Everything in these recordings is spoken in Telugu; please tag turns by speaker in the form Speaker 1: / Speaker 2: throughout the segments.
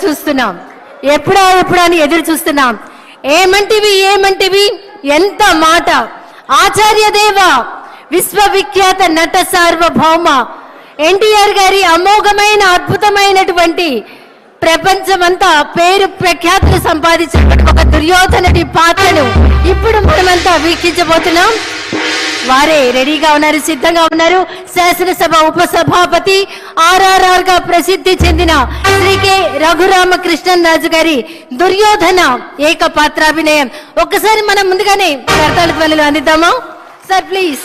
Speaker 1: చూస్తున్నాం. ఎప్పుడా అని ఎదురు చూస్తున్నాం. ఏమంటివి ఎంత మాట. ఆచార్య దేవ విశ్వవిఖ్యాత నట సార్వభౌమ ఎన్టీఆర్ గారి అమోఘమైన అద్భుతమైనటువంటి ప్రపంచమంతా పేరు ప్రఖ్యాతులు సంపాదించిన ఒక దుర్యోధనుడి పాత్రను ఇప్పుడు మనమంతా వీక్షించబోతున్నాం. వారే రెడీగా ఉన్నారు, సిద్ధంగా ఉన్నారు. శాసనసభ ఉపసభాపతి RRR గా ప్రసిద్ధి చెందిన శ్రీ కె రఘురామకృష్ణన్ రాజు గారి దుర్యోధన ఏకపాత్రాభినయం. ఒక్కసారి మనం ముందుగానే కర్తాళ ధ్వనులు అందిద్దామా సార్, ప్లీజ్.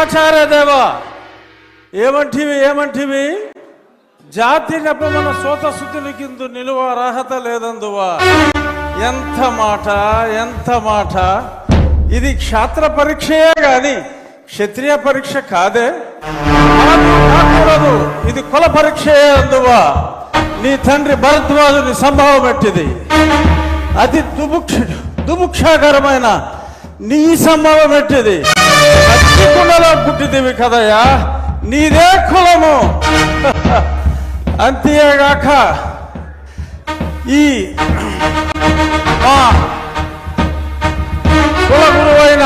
Speaker 2: ఆచార్య దేవ ఏమంటివి జాతి నెపమన సోత శుద్ధుని కింద నిలువ అర్హత లేదందువా. ఎంత మాట. ఇది క్షాత్ర పరీక్షయే గాని క్షత్రియ పరీక్ష కాదే. కాకూడదు, ఇది కుల పరీక్షయే అందువా. నీ తండ్రి భరద్వాజుని సంభవం ఎట్టిది. అతి దుముక్షాకరమైన నీ సంభవం ఎట్టిది. కుండలో పుట్టిదివి కదయ్యా, నీదే కులము. అంతేగాక ఈ మా కుల గురువైన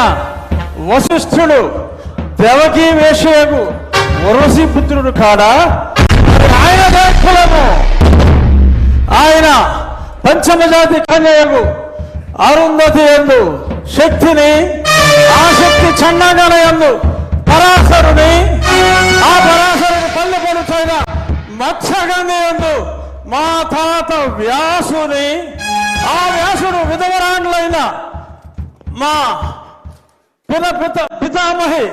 Speaker 2: వశిష్ఠుడు దేవకీ వేషయకు ఉర్వశి పుత్రుడు కాడా, ఆయనదే కులము. ఆయన పంచమజాతి కన్యకు అరుంధతి యందు శక్తిని, ఆ శక్తి చండాగణ యందు పరాశరుని, ఆ పరాశరుని పల్లె పడుచైన మత్స్యగంధి యందు మా తాత వ్యాసుని, ఆ వ్యాసుడు విధవరాండ్లైన మా పితామహి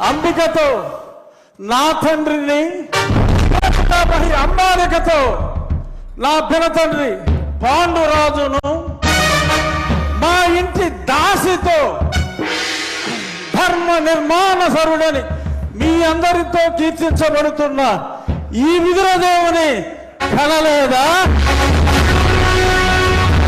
Speaker 2: అంబికతో, నా తండ్రిని పితామహి అంబాలికతో, నా పినతండ్రి పాండురాజును, మా ఇంటి దాసితో ధర్మ నిర్మాణ సరుడని మీ అందరితో కీర్తించబడుతున్న ఈ విదురదేవుని కనలేదా?